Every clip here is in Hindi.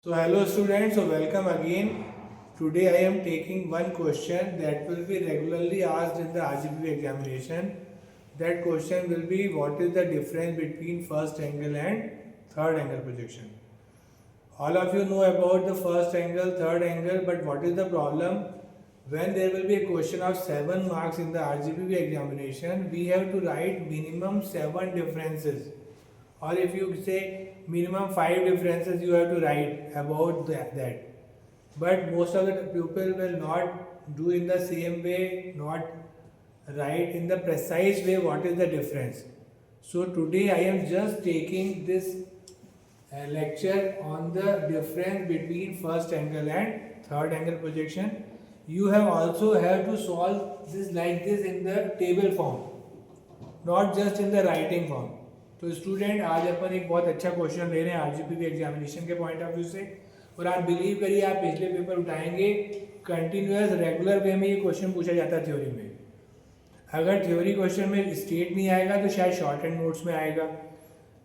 So hello students, so welcome again. Today I am taking one question that will be regularly asked in the RGPV examination. That question will be, what is the difference between first angle and third angle projection? All of you know about the first angle, third angle, but what is the problem? When there will be a question of 7 marks in the RGPV examination, we have to write minimum 7 differences. Or if you say minimum 5 differences you have to write about that. But most of the people will not do in the same way, not write in the precise way what is the difference. So today I am just taking this lecture on the difference between first angle and third angle projection. You have also have to solve this like this in the table form, not just in the writing form. तो स्टूडेंट आज अपन एक बहुत अच्छा क्वेश्चन ले रहे हैं आरजीपीवी एग्जामिनेशन के पॉइंट ऑफ व्यू से, और आप बिलीव करिए आप पिछले पेपर उठाएंगे कंटिन्यूअस रेगुलर वे में ये क्वेश्चन पूछा जाता है थ्योरी में. अगर थ्योरी क्वेश्चन में स्टेट नहीं आएगा तो शायद शॉर्ट एंड नोट्स में आएगा.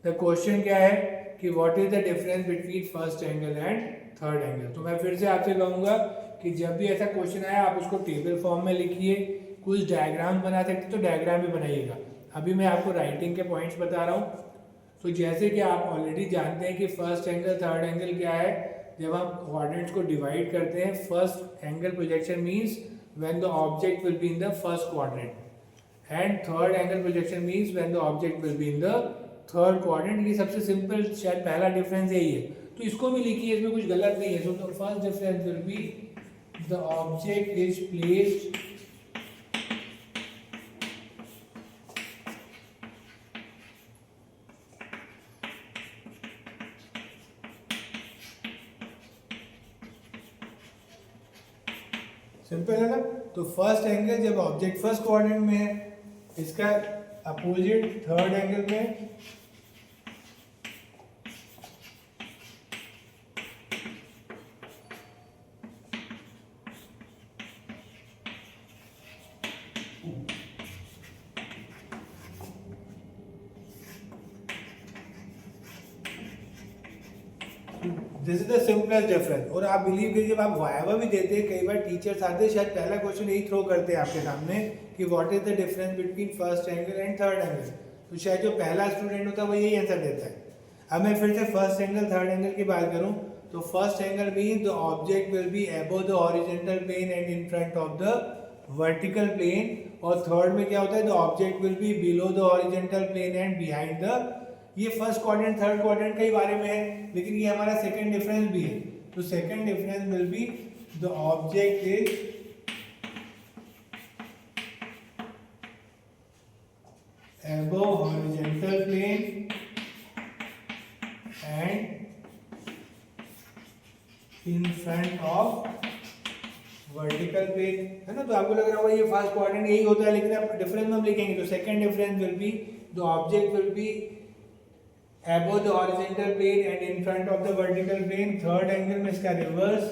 द क्वेश्चन क्या है कि what is the difference between first angle and third angle. तो मैं फिर से आपसे कहूँगा कि जब भी ऐसा क्वेश्चन आया आप उसको टेबल फॉर्म में लिखिए, कुछ डायग्राम बना सकते तो डायग्राम भी बनाइएगा. अभी मैं आपको राइटिंग के पॉइंट्स बता रहा हूँ. तो जैसे कि आप ऑलरेडी जानते हैं कि फर्स्ट एंगल थर्ड एंगल क्या है. जब हम कोऑर्डिनेट्स को डिवाइड करते हैं, first angle projection means when the object will be in the first quadrant, and third angle projection means when the object will be in the third quadrant. ये सबसे सिंपल शायद पहला डिफरेंस यही है, तो इसको भी लिखिए, इसमें कुछ गलत नहीं है. So the first difference will be the object is placed simple है ना. तो फर्स्ट एंगल जब ऑब्जेक्ट फर्स्ट क्वाड्रेंट में है, इसका अपोजिट थर्ड एंगल में this is the simplest difference. और आप बिलीव कीजिए जब आप वाइवा भी देते हैं, कई बार टीचर्स आते हैं शायद पहला क्वेश्चन यही थ्रो करते हैं आपके सामने कि what is the difference between first angle and third angle. तो शायद जो पहला स्टूडेंट होता है वो यही आंसर देता है. अब मैं फिर से फर्स्ट एंगल थर्ड एंगल की बात करूं तो first angle mean the object will be above the horizontal plane and in front of the vertical plane. और थर्ड में क्या होता है, the object will be below the horizontal plane and behind the. ये फर्स्ट क्वाड्रेंट थर्ड क्वाड्रेंट के बारे में है, लेकिन ये हमारा सेकंड डिफरेंस भी है. तो second difference will be the object is above horizontal plane and in front of vertical plane है ना. तो आपको लग रहा होगा ये फर्स्ट क्वाड्रेंट यही होता है, लेकिन आप डिफरेंस में हम लिखेंगे तो second difference will be the object will B above the horizontal plane and in front of the vertical plane. Third angle में इसका reverse,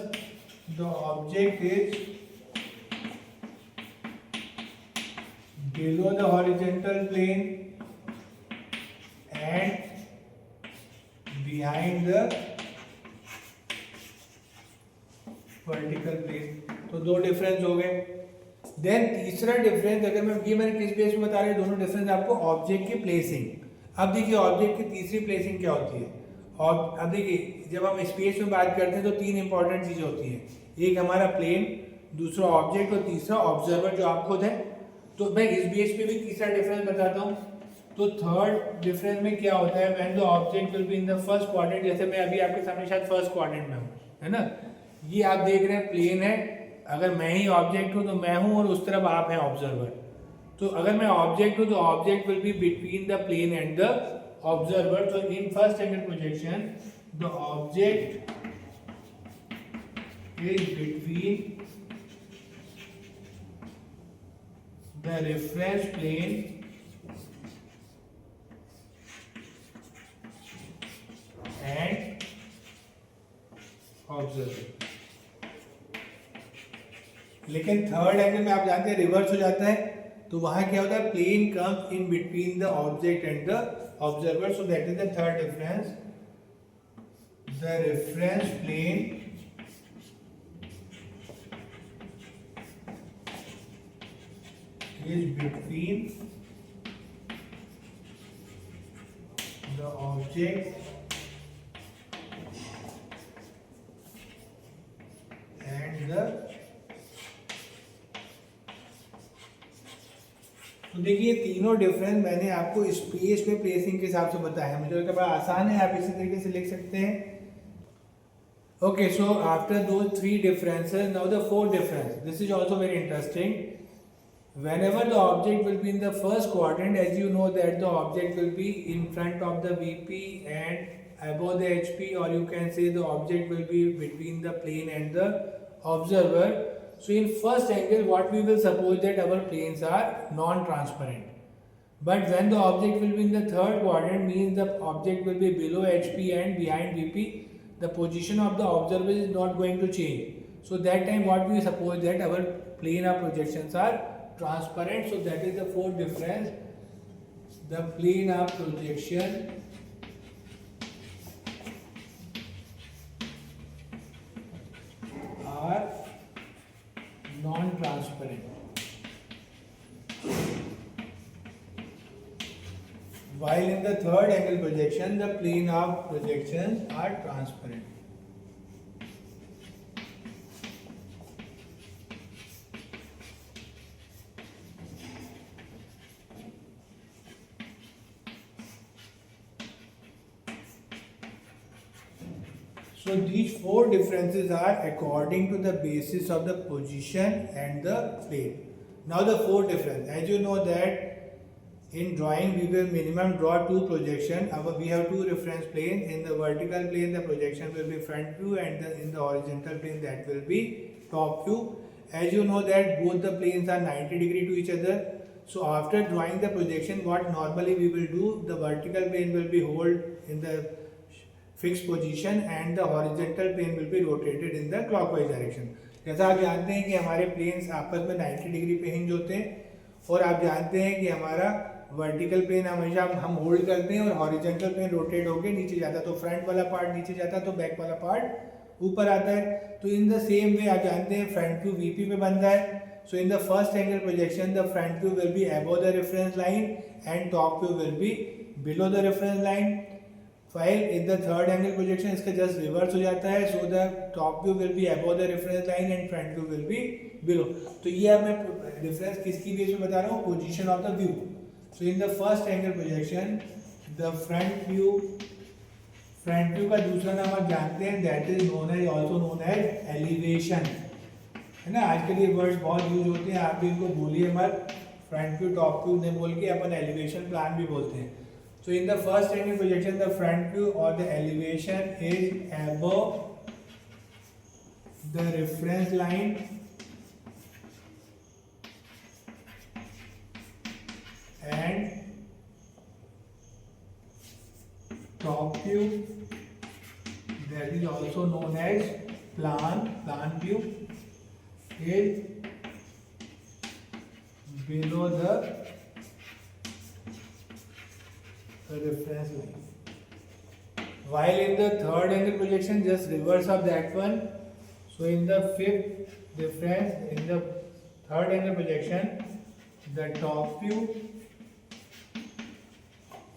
the object is below the horizontal plane and behind the vertical plane. तो दो डिफरेंस हो गए. देन तीसरा डिफरेंस, अगर मैंने किस बेस में बता रहे हैं दोनों डिफरेंस आपको, ऑब्जेक्ट की प्लेसिंग. अब देखिए ऑब्जेक्ट की तीसरी प्लेसिंग क्या होती है. और अब देखिए जब हम स्पेस में बात करते हैं तो तीन इंपॉर्टेंट चीज़ें होती हैं. एक हमारा प्लेन, दूसरा ऑब्जेक्ट और तीसरा ऑब्जर्वर जो आप खुद है. तो मैं इस बेस पे भी तीसरा डिफरेंस बताता हूँ. तो थर्ड डिफरेंस में क्या होता है, when the object will be in the first quadrant. जैसे मैं अभी आपके सामने शायद फर्स्ट क्वाड्रेंट में हूँ, है ना. ये आप देख रहे हैं प्लेन है, अगर मैं ही ऑब्जेक्ट हूँ तो मैं हूँ और उस तरफ आप हैं ऑब्जर्वर. तो अगर मैं ऑब्जेक्ट हूँ तो object will be between the plane and the observer. तो in first angle projection the object is between the reference plane and observer. लेकिन थर्ड एंगल में आप जानते हैं रिवर्स हो जाता है. तो वहां क्या होता है, plane comes in between the object and the observer. So that is the third difference. the reference plane is between the object and the, तो देखिए तीनों डिफरेंस मैंने आपको स्पेस में प्लेसिंग के हिसाब से बताया, मुझे लगता है बड़ा आसान है, आप इसी तरीके से लिख सकते हैं. Okay, so after those three differences, now the fourth difference. This is also very interesting. Whenever the object will be in the first quadrant, as you know that the object will be in front of the VP and above the HP, or you can say the object will be between the plane and the observer. So in first angle, what we will suppose that our planes are non-transparent. But when the object will be in the third quadrant, means the object will be below HP and behind VP. The position of the observer is not going to change. So that time what we suppose that our plane of projections are transparent. So that is the fourth difference. The plane of projection are non-transparent. While in the third angle projection, the plane of projections are transparent. So these four differences are according to the basis of the position and the plane. Now the fourth difference, as you know that in drawing we will minimum draw two projection. We have two reference planes. In the vertical plane the projection will be front view, and in the horizontal plane that will be top view. As you know that both the planes are 90 degree to each other. So after drawing the projection, what normally we will do, the vertical plane will be hold in the fixed position and the horizontal plane will be rotated in the clockwise direction. जैसा आप जानते हैं कि हमारे प्लेन्स आपस में 90 डिग्री पे हिंज होते हैं, और आप जानते हैं कि हमारा वर्टिकल प्लेन हमेशा हम होल्ड करते हैं और हॉरिजॉन्टल प्लेन रोटेट होकर नीचे जाता है, तो फ्रंट वाला पार्ट नीचे जाता है तो बैक वाला पार्ट ऊपर आता है. तो इन द सेम वे आप जानते हैं फ्रंट व्यू वीपी पे बनता है. So in the first angle projection the front view will be above the reference line and top view will be below the reference line. While in the third angle projection इसका जस्ट रिवर्स हो जाता है. So the top view will be above the reference line and front view will be below. तो ये अब मैं डिफरेंस किसकी बेस पे बता रहा हूँ, position of the view. So in the first angle projection the front view का दूसरा नाम आप जानते हैं, that is known as also known as elevation, है ना. आजकल ये वर्ड्स बहुत यूज होते हैं, आप भी इनको बोलिए मत. फ्रंट व्यू टॉप व्यू नहीं बोल के अपन एलिवेशन प्लान भी बोलते हैं. So in the first angle projection, the front view or the elevation is above the reference line and top view, that is also known as plan view, is below the reference line. While in the third angle projection, just reverse of that one. So in the fifth difference, in the third angle projection, the top view,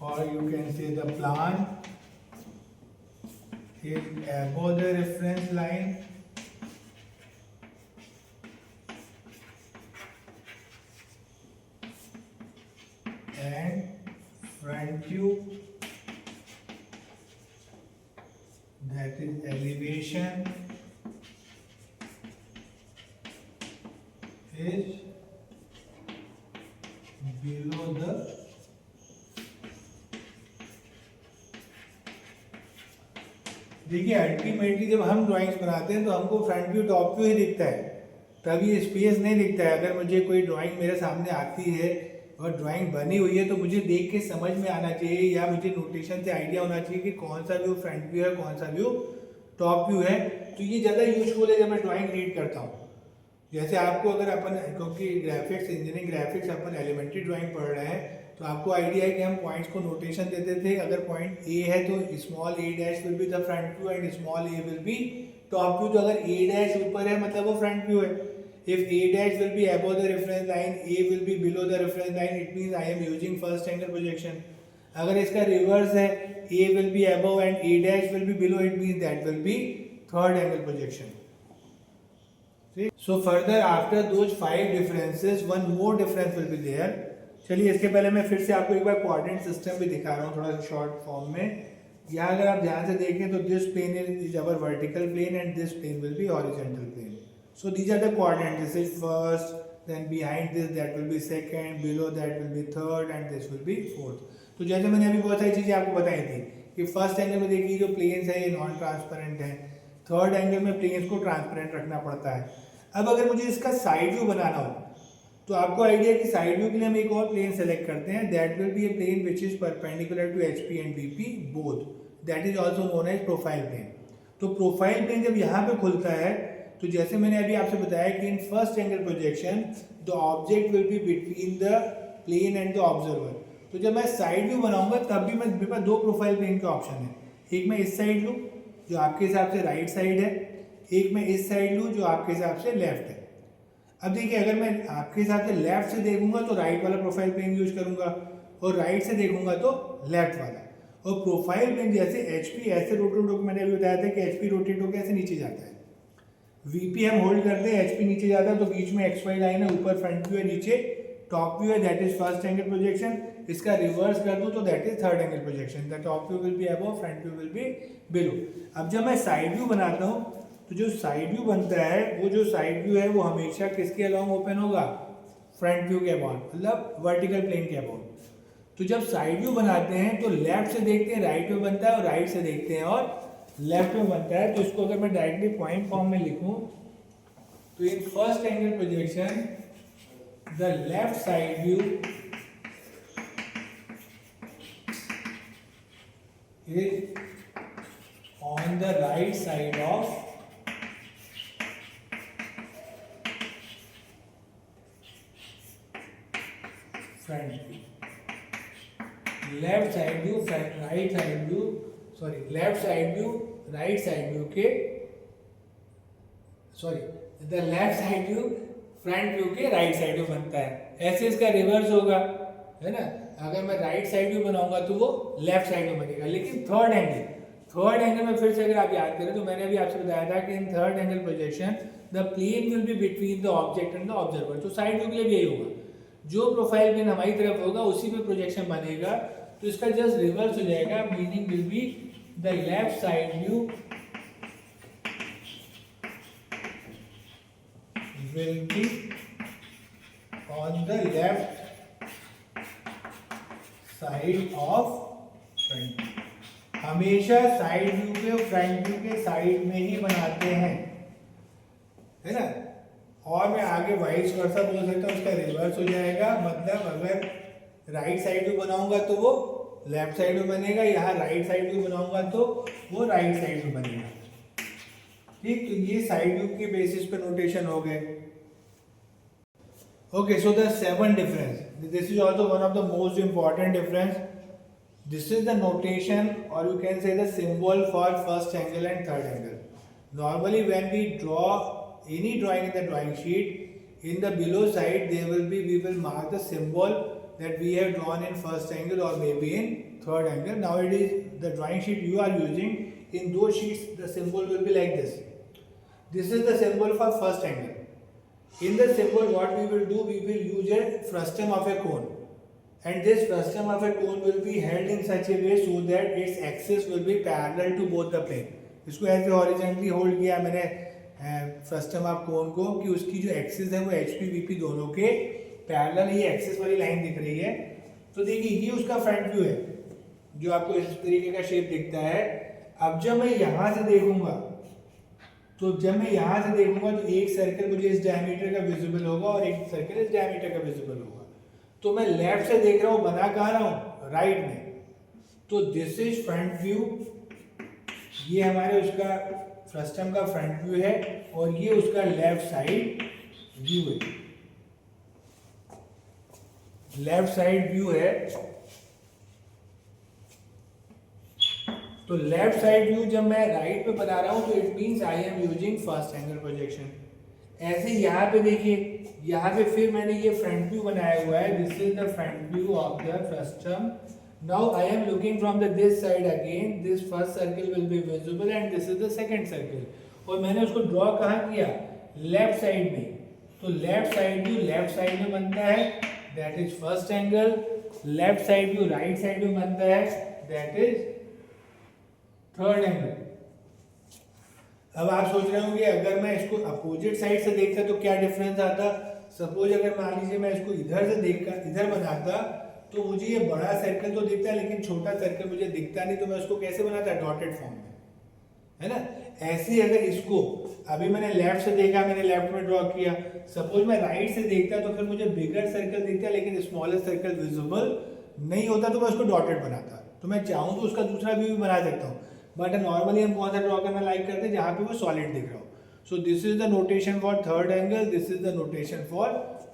or you can say the plan, is above the reference line and front view, that is elevation, is below the देखिए अल्टीमेटली जब हम ड्राइंग्स बनाते हैं तो हमको फ्रंट व्यू टॉप व्यू ही दिखता है, तभी स्पेस नहीं दिखता है. अगर मुझे कोई ड्राइंग मेरे सामने आती है और ड्राइंग बनी हुई है तो मुझे देख के समझ में आना चाहिए या मुझे नोटेशन से आइडिया होना चाहिए कि कौन सा व्यू फ्रंट व्यू है, कौन सा व्यू टॉप व्यू है. तो ये ज़्यादा यूजफुल है जब मैं ड्राइंग रीड करता हूँ. जैसे आपको अगर अपन, क्योंकि ग्राफिक्स इंजीनियरिंग ग्राफिक्स अपन एलिमेंट्री ड्राइंग पढ़ रहे हैं, तो आपको आइडिया है कि हम पॉइंट्स को नोटेशन देते थे, अगर पॉइंट ए है तो small A dash will be the front view and small A will be top view. तो अगर ए डैश ऊपर है मतलब वो फ्रंट व्यू है। If A dash will be above the reference line, A will be below the reference line, it means I am using first angle projection. अगर इसका रिवर्स है, A will be above and A dash will be below, it means that will be third angle projection. So further after those 5 differences, one more difference will be there. चलिए इसके पहले मैं फिर से आपको एक बार कोऑर्डिनेट सिस्टम भी दिखा रहा हूँ थोड़ा सा शॉर्ट फॉर्म में। यहाँ अगर आप ध्यान से देखें तो this plane is our vertical plane and this plane will be horizontal plane. So these are the coordinate, this is first, then behind this that will be second, below that will be third and this will be fourth. तो जैसे मैंने अभी बहुत सारी चीजें आपको बताई थी कि फर्स्ट एंगल में देखिए जो प्लेन्स है ये नॉन ट्रांसपेरेंट है, थर्ड एंगल में प्लेन्स को ट्रांसपेरेंट रखना पड़ता है। अब अगर मुझे इसका साइड व्यू बनाना हो तो आपको आइडिया कि साइड व्यू के लिए हम एक और प्लेन सेलेक्ट करते हैं, that will be a plane which is perpendicular to HP and VP both, that is also known as profile plane. तो प्रोफाइल प्लेन जब यहाँ पे खुलता है तो जैसे मैंने अभी आपसे बताया कि in first angle projection the object will be between the plane and the observer. तो जब मैं साइड व्यू बनाऊंगा तब भी मेरे पास 2 प्रोफाइल प्लेन के ऑप्शन है, एक मैं इस साइड लूँ जो आपके हिसाब से राइट साइड है, एक मैं इस साइड लूँ जो आपके हिसाब से लेफ्ट है। अब देखिए अगर मैं आपके हिसाब से लेफ्ट से देखूंगा तो राइट वाला प्रोफाइल प्लेन यूज करूंगा और राइट से देखूंगा तो लेफ्ट वाला। और प्रोफाइल प्लेन जैसे एचपी ऐसे रोटेट होकर, मैंने अभी बताया था कि एचपी रोटेट होकर ऐसे नीचे जाता है, वीपी हम होल्ड करते हैं, एचपी नीचे जाता है, तो बीच में एक्स वाई लाइन है, ऊपर फ्रंट व्यू है, नीचे टॉप व्यू है, that is first angle projection. इसका रिवर्स कर दूं तो that is third angle projection, the top view will be above, front view will be below. अब जब मैं साइड व्यू बनाता हूँ तो जो साइड व्यू बनता है वो जो साइड व्यू है वो हमेशा किसके अलोंग ओपन होगा, फ्रंट व्यू के अबाउट, मतलब वर्टिकल प्लेन के अबाउट। तो जब साइड व्यू बनाते हैं तो लेफ्ट से देखते हैं राइट में बनता है और राइट से देखते हैं और लेफ्ट में बनता है। तो इसको अगर मैं डायरेक्टली पॉइंट फॉर्म में लिखूं तो in first angle projection the left side view is on the right side of front view, left side view right side view, sorry left side view right side view के, sorry the left side view front view के राइट साइड व्यू बनता है। ऐसे इसका रिवर्स होगा, है ना, अगर मैं राइट साइड व्यू बनाऊंगा तो वो लेफ्ट साइड में बनेगा। लेकिन थर्ड एंगल में फिर से अगर आप याद करें तो मैंने अभी आपसे बताया था कि in third angle projection the plane will be between the object and the observer. तो साइड व्यू के लिए भी यही होगा, जो प्रोफाइल प्लेन हमारी तरफ होगा उसी पे प्रोजेक्शन बनेगा। तो इसका जस्ट रिवर्स हो जाएगा, meaning will be the left side view will be on the left side of front. हमेशा साइड व्यू के फ्रंट व्यू के साइड में ही बनाते हैं, है ना। और मैं आगे वाइस वर्सा बोल सकता हूँ, उसका रिवर्स हो जाएगा, मतलब अगर राइट साइड व्यू बनाऊंगा तो वो लेफ्ट साइड में बनेगा, यहाँ राइट साइड व्यू बनाऊंगा तो वो राइट साइड में बनेगा। ठीक, तो ये साइड व्यू के बेसिस पे नोटेशन हो गए। Okay, so the 7 difference, this is also one of the most important difference. This is the notation और you can say the symbol for first angle and third angle. Normally when we draw any drawing in the drawing sheet, in the below side there will be, we will mark the symbol that we have drawn in first angle or maybe in third angle. Nowadays the drawing sheet you are using, in those sheets the symbol will be like this. This is the symbol for first angle. In the symbol what we will do, we will use a frustum of a cone, and this frustum of a cone will be held in such a way so that its axis will be parallel to both the plane. इसको ऐसे हॉरिजॉन्टली होल्ड किया मैंने फ्रस्टम ऑफ कोन को कि उसकी जो एक्सिस है वो एचपी वीपी दोनों के पैरेलल, ये एक्सिस वाली लाइन दिख रही है। तो देखिए ये उसका फ्रंट व्यू है जो आपको इस तरीके का शेप दिखता है। अब जब मैं यहाँ से देखूंगा तो तो एक सर्कल मुझे इस डायमीटर का विजिबल होगा और एक सर्कल इस डायमीटर का विजिबल होगा। तो मैं लेफ्ट से देख रहा हूँ, बना कहाँ रहा हूँ, राइट में। तो दिस इज फ्रंट व्यू, ये हमारे उसका फ्रस्टम का फ्रंट व्यू है और ये उसका लेफ्ट साइड व्यू है। लेफ्ट साइड व्यू है, तो लेफ्ट साइड व्यू जब मैं राइट पे बता रहा हूं तो it means I am using first angle projection. ऐसे यहाँ पे देखिए, यहाँ पे फिर मैंने ये फ्रंट व्यू बनाया हुआ है, this is the front view of the frustum. Now I am looking from the this side again, this first circle will be visible and this is the second circle. और मैंने उसको ड्रॉ कहाँ किया, लेफ्ट साइड में। तो left side view left side में बनता है, that is first angle. Left side view right side में बनता है, दैट इज थर्ड एंगल। अब आप सोच रहे होंगे अगर मैं इसको अपोजिट साइड से देखता तो क्या डिफरेंस आता। सपोज अगर मान लीजिए मैं इसको इधर से देखकर इधर बनाता तो मुझे ये बड़ा सर्कल तो दिखता है लेकिन छोटा सर्कल मुझे दिखता नहीं, तो मैं उसको कैसे बनाता, डॉटेड फॉर्म में, है ना। ऐसे ही अगर इसको अभी मैंने लेफ्ट से देखा, मैंने लेफ्ट में ड्रॉ किया, सपोज मैं राइट से देखता तो फिर मुझे बिगर सर्कल दिखता लेकिन स्मॉलर सर्कल विजिबल नहीं होता, तो मैं उसको डॉटेड बनाता। तो मैं चाहूँ तो उसका दूसरा व्यू भी बना सकता हूँ, बट नॉर्मली हम कौन सा ड्रॉ करना लाइक करते हैं, जहाँ पे वो सॉलिड दिख रहा हो। So this is the notation for third angle, this is the notation for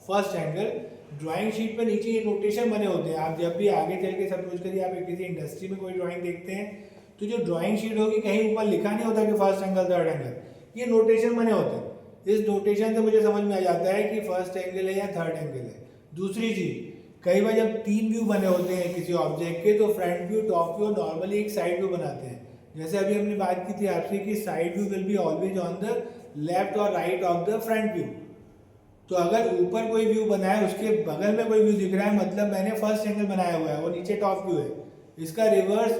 first angle. Drawing sheet पर नीचे ये नोटेशन बने होते हैं। आप जब भी आगे चल के सपोज करिए आप किसी इंडस्ट्री में कोई ड्राइंग देखते हैं तो जो ड्राइंग शीट होगी कहीं ऊपर लिखा नहीं होता कि फर्स्ट एंगल थर्ड एंगल, ये नोटेशन बने होते हैं। इस नोटेशन से मुझे समझ में आ जाता है कि फर्स्ट एंगल है या थर्ड एंगल है। दूसरी चीज, कई बार जब तीन व्यू बने होते हैं किसी ऑब्जेक्ट के, तो front view, top view, normally एक साइड व्यू बनाते हैं। जैसे अभी हमने बात की थी आपसे कि side view will be always on the left और right of the front view. तो अगर ऊपर कोई व्यू बना है उसके बगल में कोई व्यू दिख रहा है, मतलब मैंने फर्स्ट एंगल बनाया हुआ है, वो नीचे टॉप व्यू है। इसका रिवर्स,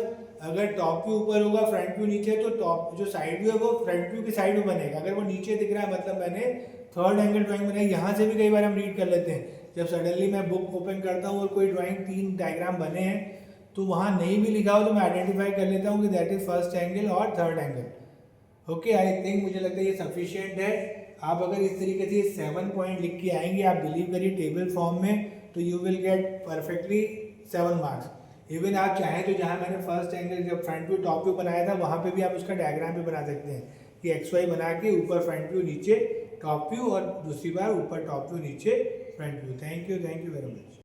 अगर टॉप व्यू ऊपर होगा फ्रंट व्यू नीचे, तो टॉप जो साइड व्यू है वो फ्रंट व्यू की साइड में बनेगा। अगर वो नीचे दिख रहा है मतलब मैंने थर्ड एंगल ड्राइंग बनाई। यहाँ से भी कई बार हम रीड कर लेते हैं, जब सडनली मैं बुक ओपन करता हूँ और कोई ड्राइंग तीन डायग्राम बने हैं तो वहाँ नहीं भी लिखा हो तो मैं आइडेंटिफाई कर लेता हूँ कि दैट इज फर्स्ट एंगल और third angle. Okay, I think मुझे लगता है ये सफिशिएंट है। आप अगर इस तरीके से 7 पॉइंट लिख के आएंगे, आप बिलीव करिए टेबल फॉर्म में, तो you will get perfectly 7 marks. Even आप चाहें तो जहाँ मैंने फर्स्ट एंगल जब फ्रंट व्यू टॉप व्यू बनाया था वहाँ पे भी आप उसका डायग्राम भी बना सकते हैं कि एक्स वाई बना के ऊपर फ्रंट व्यू नीचे टॉप व्यू और दूसरी बार ऊपर टॉप व्यू नीचे front view. Thank you very much.